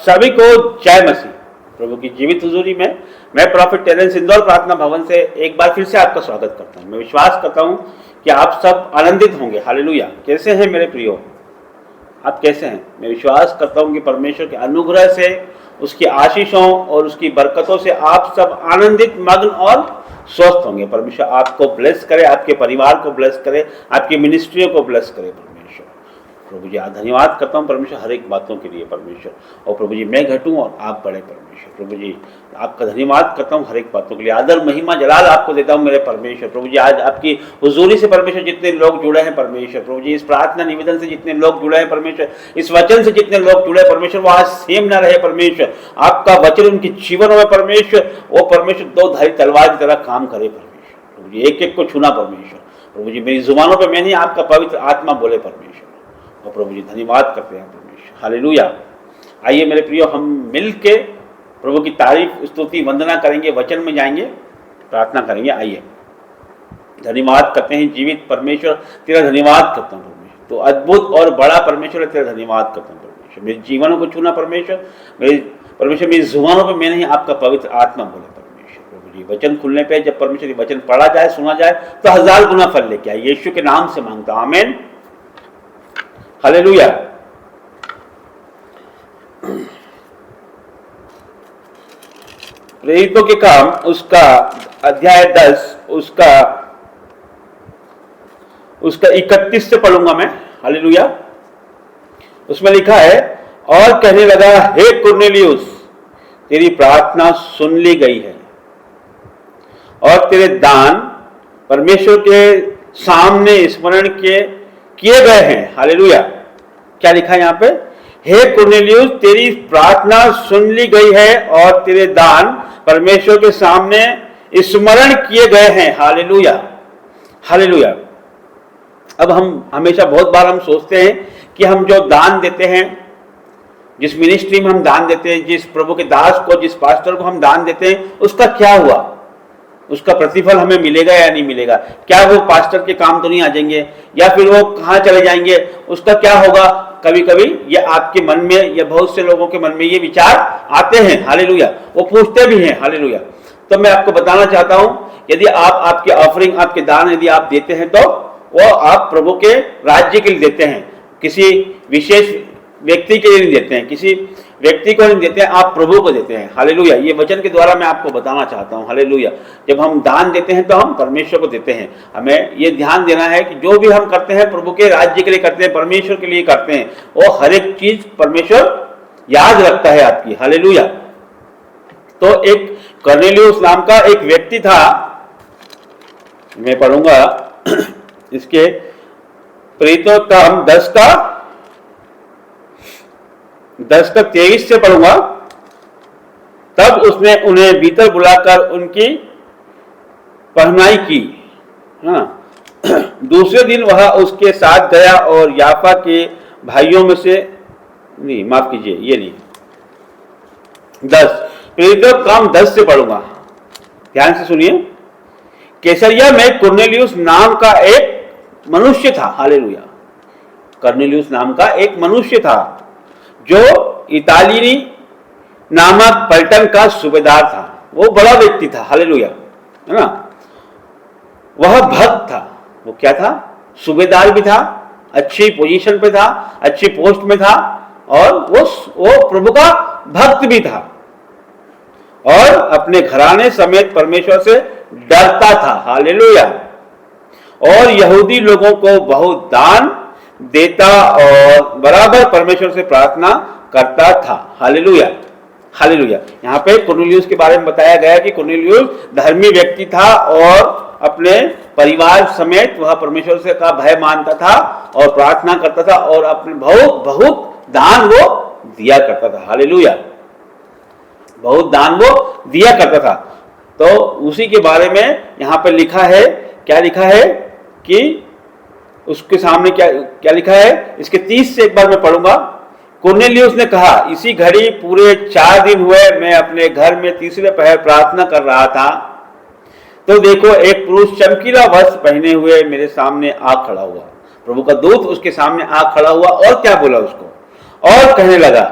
सभी को जय मसीह। प्रभु की जीवित हुजूरी में मैं प्रॉफिट टेरेंस इंदौर प्रार्थना भवन से एक बार फिर से आपका स्वागत करता हूं। मैं विश्वास करता हूं कि आप सब आनंदित होंगे। हालेलुया। कैसे हैं मेरे प्रियो? आप कैसे हैं? मैं विश्वास करता हूं कि परमेश्वर के अनुग्रह से, उसकी आशीषों और उसकी बरकतों से आप सब आनंदित, मग्न और स्वस्थ होंगे। परमेश्वर आपको ब्लेस करे, आपके परिवार को ब्लेस करे, आपकी मिनिस्ट्रियों को ब्लेस करे। प्रभु जी धन्यवाद करता हूँ परमेश्वर हर एक बातों के लिए परमेश्वर। और प्रभु जी मैं घटूँ और आप बढ़े परमेश्वर। प्रभु जी आपका धन्यवाद करता हूँ हर एक बातों के लिए। आदर महिमा जलाल आपको देता हूँ मेरे परमेश्वर। प्रभु जी आज आपकी हुजूरी से परमेश्वर जितने लोग जुड़े हैं परमेश्वर, प्रभु जी इस प्रार्थना निवेदन से जितने लोग जुड़े हैं परमेश्वर, इस वचन से जितने लोग जुड़े परमेश्वर, वो आज सेम न रहे परमेश्वर। आपका वचन उनके जीवनों में परमेश्वर, वो परमेश्वर दो धारी तलवार की तरह काम करे परमेश्वर। प्रभु जी एक एक को छूना परमेश्वर। प्रभु जी मेरी जुबानों पर मैं नहीं, आपका पवित्र आत्मा बोले परमेश्वर। और प्रभु जी धन्यवाद करते हैं परमेश्वर। हालेलुया। आइए मेरे प्रियो हम मिल के प्रभु की तारीफ, स्तुति, वंदना करेंगे, वचन में जाएंगे, प्रार्थना करेंगे। आइए धन्यवाद करते हैं जीवित परमेश्वर, तेरा धन्यवाद करता हूँ परमेश्वर। तो अद्भुत और बड़ा परमेश्वर है, तेरा धन्यवाद करता हूँ परमेश्वर। मेरे जीवनों को छूना परमेश्वर, मेरे परमेश्वर मेरी जुबानों पर मैं नहीं, आपका पवित्र आत्मा बोले परमेश्वर। प्रभु जी वचन खुलने पे जब परमेश्वर वचन पढ़ा जाए, सुना जाए तो 1000 गुना फल लेके आए। यीशु के नाम से मांगता हूं, आमीन। हालेलुया। प्रेरितों के काम उसका अध्याय 10 उसका 31 से पढ़ूंगा मैं। हालेलुया। उसमें लिखा है, और कहने लगा, हे कुरनेलियुस, तेरी प्रार्थना सुन ली गई है और तेरे दान परमेश्वर के सामने स्मरण किए गए हैं। हालेलुया। क्या लिखा है यहाँ पे? हे कुरनेलियुस, तेरी प्रार्थना सुन ली गई है और तेरे दान परमेश्वर के सामने स्मरण किए गए हैं। हालेलुया। हालेलुया। अब हम हमेशा बहुत बार हम सोचते हैं कि हम जो दान देते हैं, जिस मिनिस्ट्री में हम दान देते हैं, जिस प्रभु के दास को, जिस पास्टर को हम दान देते हैं, उसका क्या हुआ, उसका प्रतिफल हमें मिलेगा या नहीं मिलेगा? क्या वो पास्टर के काम तो नहीं आ जाएंगे, या फिर वो कहाँ चले जाएंगे, उसका क्या होगा? कभी कभी ये आपके मन में या बहुत से लोगों के मन में ये विचार आते हैं। हालेलुया। वो पूछते भी हैं। हालेलुया। तो मैं आपको बताना चाहता हूं, यदि आप आपके ऑफरिंग, आपके दान यदि आप देते हैं तो वो आप प्रभु के राज्य के लिए देते हैं, किसी विशेष व्यक्ति के लिए नहीं देते हैं, किसी व्यक्ति को नहीं देते हैं, आप प्रभु को देते हैं। हालेलुया। ये वचन के द्वारा मैं आपको बताना चाहता हूँ। हालेलुया। जब हम दान देते हैं तो हम परमेश्वर को देते हैं। हमें ये ध्यान देना है कि जो भी हम करते हैं प्रभु के राज्य के लिए करते हैं, परमेश्वर के लिए करते हैं, वो हर एक चीज परमेश्वर याद रखता है आपकी। हालेलुया। तो एक कुरनेलियुस नाम का एक व्यक्ति था, मैं पढ़ूंगा इसके प्रेरितों का 10 का 23 से पढ़ूंगा। तब उसने उन्हें भीतर बुलाकर उनकी पहनाई की। हाँ। दूसरे दिन वह उसके साथ गया और याफा के भाइयों में से, नहीं माफ कीजिए, ये नहीं, 10 प्रेरितों काम 10 से पढ़ूंगा, ध्यान से सुनिए। कैसरिया में कुरनेलियुस नाम का एक मनुष्य था। हालेलुया। कुरनेलियुस नाम का एक मनुष्य था जो इतालिनी नामक पलटन का सूबेदार था। वो बड़ा व्यक्ति था। हालेलुया, है ना। वह भक्त था। वो क्या था? सूबेदार भी था, अच्छी पोजीशन पे था, अच्छी पोस्ट में था, और वो प्रभु का भक्त भी था, और अपने घराने समेत परमेश्वर से डरता था। हालेलुया। और यहूदी लोगों को बहुत दान देता और बराबर परमेश्वर से प्रार्थना करता था। हालेलुया। हालेलुया। यहाँ पे कुरनेलियुस के बारे में बताया गया कि कुरनेलियुस धर्मी व्यक्ति था और अपने परिवार समेत वह परमेश्वर से का भय मानता था और प्रार्थना करता था, और अपने बहुत दान वो दिया करता था। हालेलुया। बहुत दान वो दिया करता था। तो उसी के बारे में यहाँ पे लिखा है, क्या लिखा है कि उसके सामने क्या लिखा है? इसके 30 से एक बार मैं पढ़ूंगा। कुरनेलियुस ने कहा, इसी घड़ी पूरे 4 दिन हुए मैं अपने घर में तीसरे पहर प्रार्थना कर रहा था, तो देखो एक पुरुष चमकीला वस्त्र पहने हुए मेरे सामने आ खड़ा हुआ। प्रभु का दूत उसके सामने आ खड़ा हुआ और क्या बोला उसको? और कहने लगा,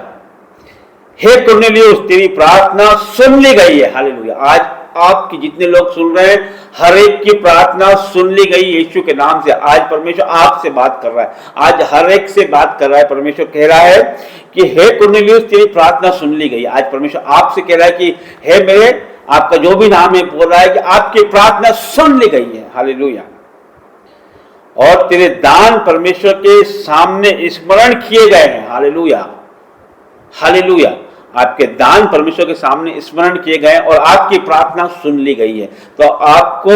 हे कुरनेलियुस, तेरी प्रार्थना सुन ली गई है। हालेलुया। आज आपके जितने लोग सुन रहे हैं, हर एक की प्रार्थना सुन ली गई यीशु के नाम से। आज परमेश्वर आपसे बात कर रहा है, आज हर एक से बात कर रहा है। परमेश्वर कह रहा है कि हे कुरनेलियुस, तेरी प्रार्थना सुन ली गई। आज परमेश्वर आपसे कह रहा है कि हे मेरे, आपका जो भी नाम है, बोल रहा है कि आपकी प्रार्थना सुन ली गई है। हालेलुया। और तेरे दान परमेश्वर के सामने स्मरण किए गए हैं। Hallelujah, hallelujah. आपके दान परमेश्वर के सामने स्मरण किए गए और आपकी प्रार्थना सुन ली गई है। तो आपको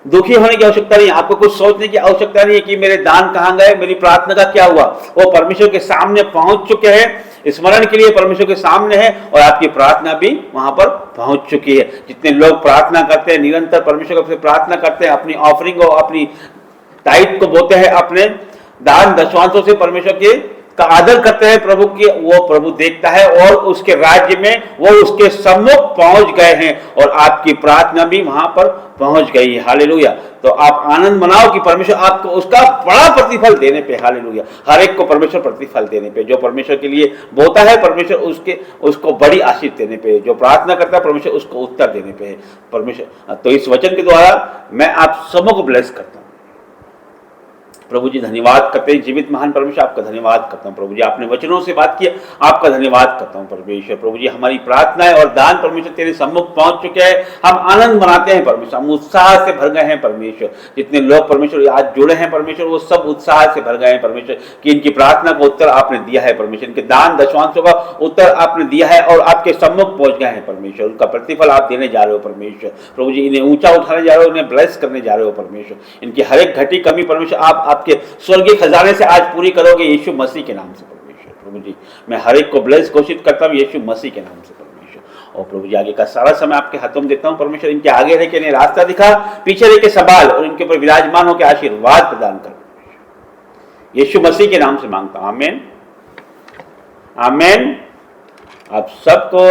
दुखी होने की आवश्यकता नहीं, आपको कुछ सोचने की आवश्यकता नहीं है कि मेरे दान कहां गए, मेरी प्रार्थना का क्या हुआ। वो परमेश्वर के सामने पहुंच चुके हैं, स्मरण के लिए परमेश्वर के सामने है और आपकी प्रार्थना भी वहां पर पहुंच चुकी है। जितने लोग प्रार्थना करते हैं, निरंतर परमेश्वर से प्रार्थना करते हैं, अपनी ऑफरिंग और अपनी टाइट को बोते हैं, अपने दान दशवांशों से परमेश्वर के का आदर करते हैं प्रभु की, वो प्रभु देखता है और उसके राज्य में वो उसके सम्मुख पहुंच गए हैं और आपकी प्रार्थना भी वहां पर पहुंच गई है। हालेलुया। तो आप आनंद मनाओ कि परमेश्वर आपको उसका बड़ा प्रतिफल देने पे, हालेलुया, हर एक को परमेश्वर प्रतिफल देने पे, जो परमेश्वर के लिए बोता है परमेश्वर उसको बड़ी आशीष देने पे, जो प्रार्थना करता है परमेश्वर उसको उत्तर देने पे परमेश्वर। तो इस वचन के द्वारा मैं आप सबों को ब्लेस करता हूं। प्रभु जी धन्यवाद करते हैं, जीवित महान परमेश्वर आपका धन्यवाद करता हूं। प्रभु जी आपने वचनों से बात की, आपका धन्यवाद करता हूं परमेश्वर। प्रभु जी हमारी प्रार्थनाएं और दान परमेश्वर तेरे सम्मुख पहुंच चुके हैं, हम आनंद मनाते हैं परमेश्वर, हम उत्साह से भर गए हैं परमेश्वर। जितने लोग परमेश्वर आज जुड़े हैं परमेश्वर, वो सब उत्साह से भर गए हैं परमेश्वर कि इनकी प्रार्थना का उत्तर आपने दिया है परमेश्वर, इनके दान दशवांशों का उत्तर आपने दिया है और आपके सम्मुख पहुंच गए हैं परमेश्वर। उनका प्रतिफल आप देने जा रहे हो परमेश्वर। प्रभु जी इन्हें ऊंचा उठाने जा रहे हो, इन्हें ब्लेस करने जा रहे हो परमेश्वर। इनकी हर एक घटी कमी परमेश्वर आप आपके स्वर्गीय खजाने से आज पूरी करोगे यीशु मसीह के नाम से परमेश्वर। प्रभु जी मैं हर एक को ब्लेस घोषित करता हूं यीशु मसीह के नाम से परमेश्वर। और प्रभु जी आगे का सारा समय आपके हाथों में देता हूं परमेश्वर। इनके आगे रह के इन्हें रास्ता दिखा, पीछे रह के संभाल और इनके ऊपर विराजमान होकर आशीर्वाद प्रदान कर, यीशु मसीह के नाम से मांगता हूं, आमीन, आमीन। आप सबको